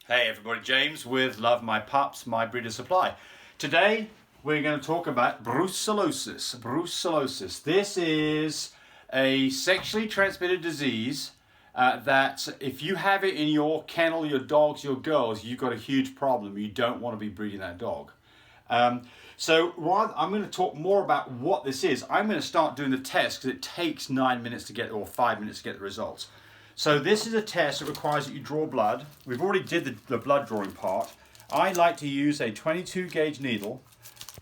Hey everybody, James with Love My Pups, My Breeder Supply. Today we're going to talk about brucellosis. Brucellosis. This is a sexually transmitted disease that if you have it in your kennel, your dogs, your girls, you've got a huge problem. You don't want to be breeding that dog. So I'm going to talk more about what this is. I'm going to start doing the test because it takes 9 minutes to get, or 5 minutes to get the results. So this is a test that requires that you draw blood. We've already did the blood drawing part. I like to use a 22 gauge needle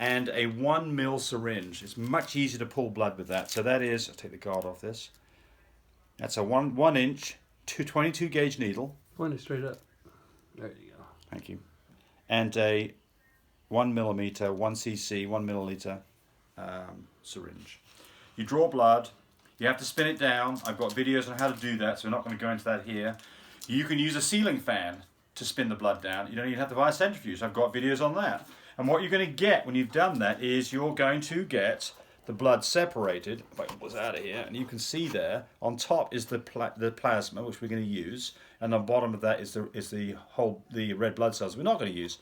and a 1 ml syringe. It's much easier to pull blood with that. So that is, I'll take the guard off this. That's a 1 inch 22 gauge needle. Point it straight up. There you go. Thank you. And a 1 millimeter, 1 cc, 1 milliliter syringe. You draw blood. You have to spin it down. I've got videos on how to do that, so we're not going to go into that here. You can use a ceiling fan to spin the blood down. You don't even have to buy a centrifuge. I've got videos on that. And what you're going to get when you've done that is you're going to get the blood separated. If I can pull this out of here, and you can see there on top is the plasma, which we're going to use, and on the bottom of that is the red blood cells we're not going to use.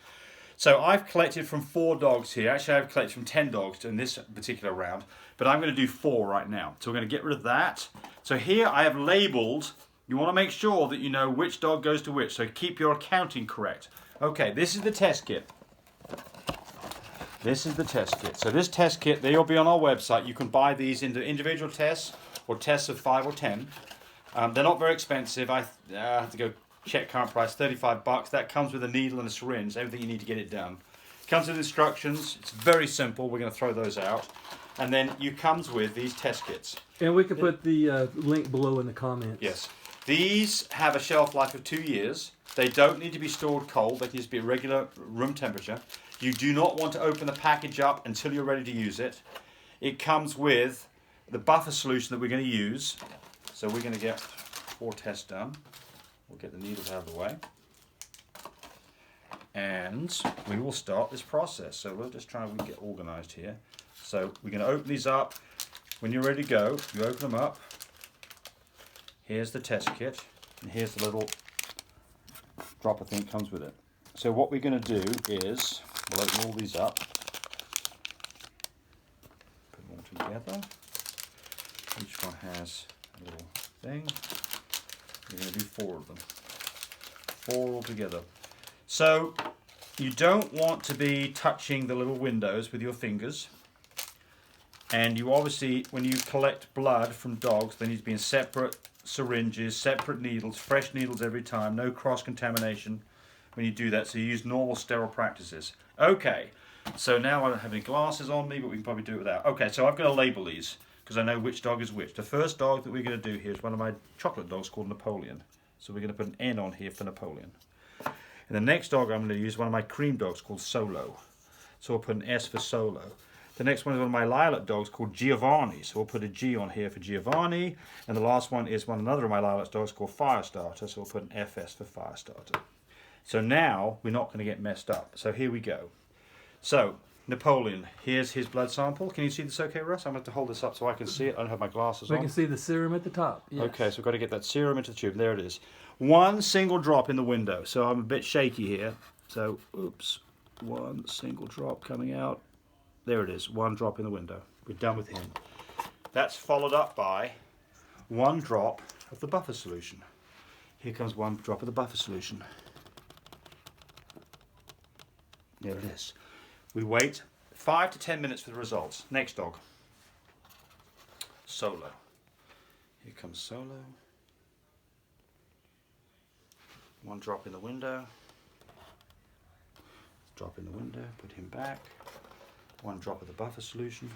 So I've collected from 4 dogs here. Actually, I've collected from 10 dogs in this particular round, but I'm going to do 4 right now. So we're going to get rid of that. So here I have labeled. You want to make sure that you know which dog goes to which, so keep your accounting correct. Okay, this is the test kit. This is the test kit. So this test kit, they'll be on our website. You can buy these into individual tests or tests of 5 or 10. They're not very expensive. I have to go check current price, $35. That comes with a needle and a syringe, everything you need to get it done. Comes with instructions. It's very simple. We're going to throw those out. And then you comes with these test kits. And we can put the link below in the comments. Yes. These have a shelf life of 2 years. They don't need to be stored cold. They can just be at regular room temperature. You do not want to open the package up until you're ready to use it. It comes with the buffer solution that we're going to use. So we're going to get 4 tests done. We'll get the needles out of the way. And we will start this process. So we'll just try and get organized here. So we're going to open these up. When you're ready to go, you open them up. Here's the test kit. And here's the little dropper thing that comes with it. So what we're going to do is, we'll open all these up. Put them all together. Each one has a little thing. We're going to do 4 of them. 4 altogether. So you don't want to be touching the little windows with your fingers. And you obviously, when you collect blood from dogs, they need to be in separate syringes, separate needles, fresh needles every time, no cross-contamination when you do that. So you use normal sterile practices. Okay, so now I don't have any glasses on me, but we can probably do it without. Okay, so I've got to label these, because I know which dog is which. The first dog that we're going to do here is one of my chocolate dogs called Napoleon. So we're going to put an N on here for Napoleon. And the next dog I'm going to use one of my cream dogs called Solo. So we'll put an S for Solo. The next one is one of my lilac dogs called Giovanni. So we'll put a G on here for Giovanni. And the last one is another of my lilac dogs called Firestarter. So we'll put an FS for Firestarter. So now we're not going to get messed up. So here we go. So Napoleon, here's his blood sample. Can you see this okay, Russ? I'm going to have to hold this up so I can see it. I don't have my glasses on. We can see the serum at the top. Yes. Okay, so we've got to get that serum into the tube. There it is. 1 single drop in the window. So I'm a bit shaky here. So, oops. 1 single drop coming out. There it is. 1 drop in the window. We're done with him. That's followed up by 1 drop of the buffer solution. Here comes 1 drop of the buffer solution. There it is. We wait 5 to 10 minutes for the results. Next dog. Solo. Here comes Solo. 1 drop in the window. Drop in the window. Put him back. 1 drop of the buffer solution.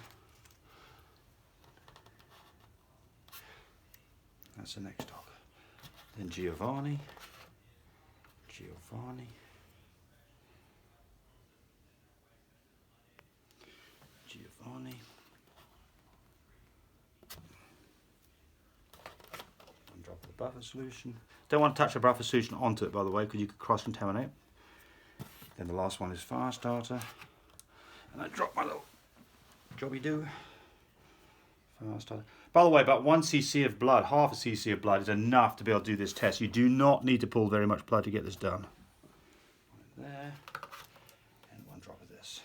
That's the next dog. Then Giovanni. Giovanni. Giovanni. 1 drop of the buffer solution. Don't want to touch the buffer solution onto it, by the way, because you could cross-contaminate. Then the last one is Firestarter. And I drop my little jobby-do. Firestarter. By the way, about 1 cc of blood, half a cc of blood is enough to be able to do this test. You do not need to pull very much blood to get this done. there, and 1 drop of this.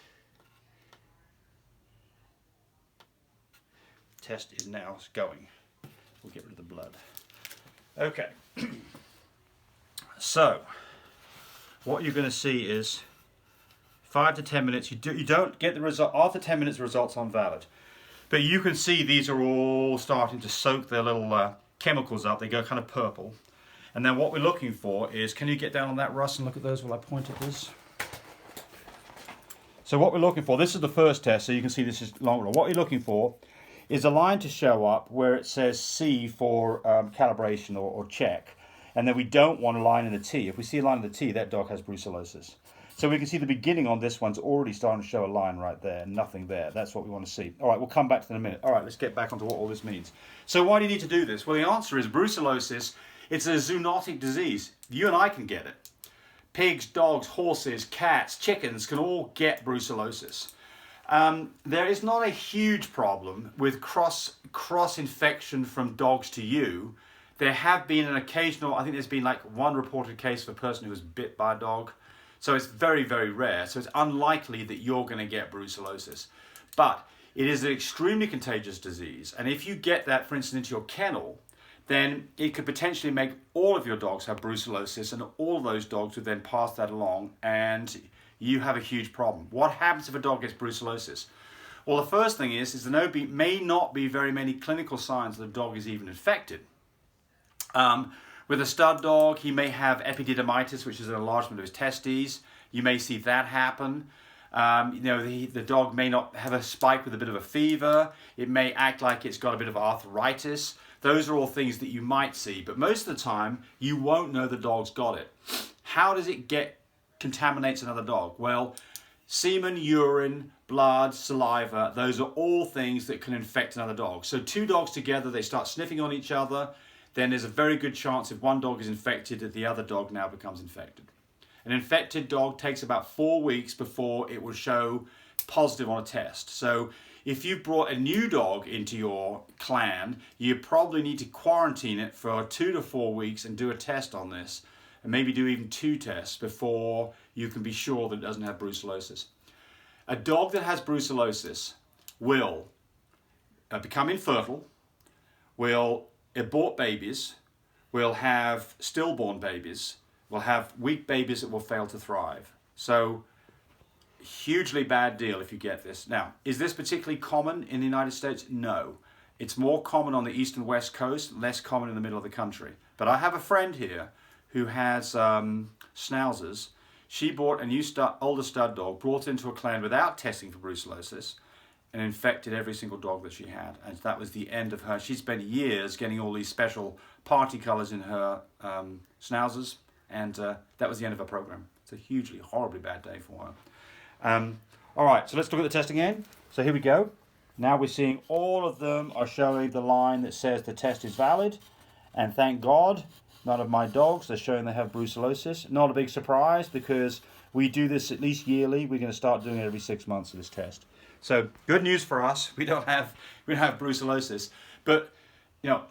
Test is now going. We'll get rid of the blood. Okay. So, what you're going to see is 5 to 10 minutes. You don't get the result after 10 minutes. The results aren't valid, but you can see these are all starting to soak their little chemicals up. They go kind of purple, and then what we're looking for is, can you get down on that, Russ, and look at those while I point at this? So what we're looking for, this is the first test, so you can see this is longer. What you're looking for is a line to show up where it says C for calibration or check, and then we don't want a line in the T. If we see a line in the T, that dog has brucellosis. So we can see the beginning on this one's already starting to show a line right there, nothing there. That's what we want to see. All right, we'll come back to that in a minute. All right, let's get back onto what all this means. So why do you need to do this? Well, the answer is brucellosis. It's a zoonotic disease. You and I can get it. Pigs, dogs, horses, cats, chickens can all get brucellosis. There is not a huge problem with cross infection from dogs to you. There have been an occasional, I think there's been like 1 reported case of a person who was bit by a dog. So it's very, very rare. So it's unlikely that you're going to get brucellosis. But it is an extremely contagious disease. And if you get that, for instance, into your kennel, then it could potentially make all of your dogs have brucellosis, and all of those dogs would then pass that along, and you have a huge problem. What happens if a dog gets brucellosis? Well, the first thing is there may not be very many clinical signs that the dog is even infected. With a stud dog, he may have epididymitis, which is an enlargement of his testes. You may see that happen. The dog may not have a spike with a bit of a fever. It may act like it's got a bit of arthritis. Those are all things that you might see, but most of the time, you won't know the dog's got it. How does it contaminates another dog? Well, semen, urine, blood, saliva, those are all things that can infect another dog. So 2 dogs together, they start sniffing on each other, then there's a very good chance if one dog is infected that the other dog now becomes infected. An infected dog takes about 4 weeks before it will show positive on a test. So if you brought a new dog into your clan, you probably need to quarantine it for 2 to 4 weeks and do a test on this, and maybe do even 2 tests before you can be sure that it doesn't have brucellosis. A dog that has brucellosis will become infertile, will abort babies, will have stillborn babies, will have weak babies that will fail to thrive. So, hugely bad deal if you get this. Now, is this particularly common in the United States? No. It's more common on the east and west coast, less common in the middle of the country. But I have a friend here who has schnauzers. She bought a new older stud dog, brought it into a clan without testing for brucellosis, and infected every single dog that she had. And that was the end of her. She spent years getting all these special party colors in her schnauzers, and that was the end of her program. It's a hugely, horribly bad day for her. All right, so let's look at the test again. So here we go. Now we're seeing all of them are showing the line that says the test is valid. And thank God, none of my dogs are showing they have brucellosis. Not a big surprise, because we do this at least yearly. We're going to start doing it every 6 months of this test. So good news for us. We don't have brucellosis. But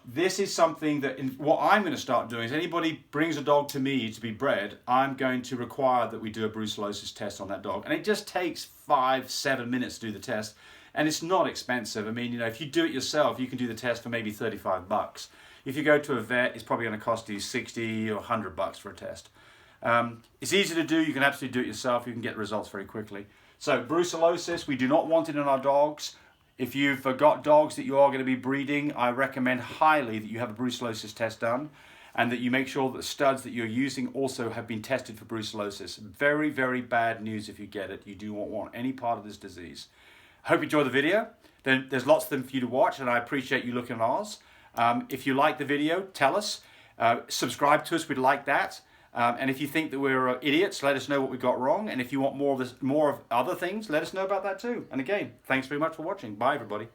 this is something that what I'm going to start doing is anybody brings a dog to me to be bred, I'm going to require that we do a brucellosis test on that dog. And it just takes 5-7 minutes to do the test. And it's not expensive. I mean, if you do it yourself, you can do the test for maybe $35. If you go to a vet, it's probably going to cost you $60 or $100 for a test. It's easy to do. You can absolutely do it yourself. You can get the results very quickly. So brucellosis, we do not want it in our dogs. If you've got dogs that you are going to be breeding, I recommend highly that you have a brucellosis test done, and that you make sure that the studs that you're using also have been tested for brucellosis. Very, very bad news if you get it. You do not want any part of this disease. Hope you enjoyed the video. Then there's lots of them for you to watch, and I appreciate you looking at ours. If you like the video, tell us. Subscribe to us, we'd like that. And if you think that we're idiots, let us know what we got wrong. And if you want more of other things, let us know about that too. And again, thanks very much for watching. Bye, everybody.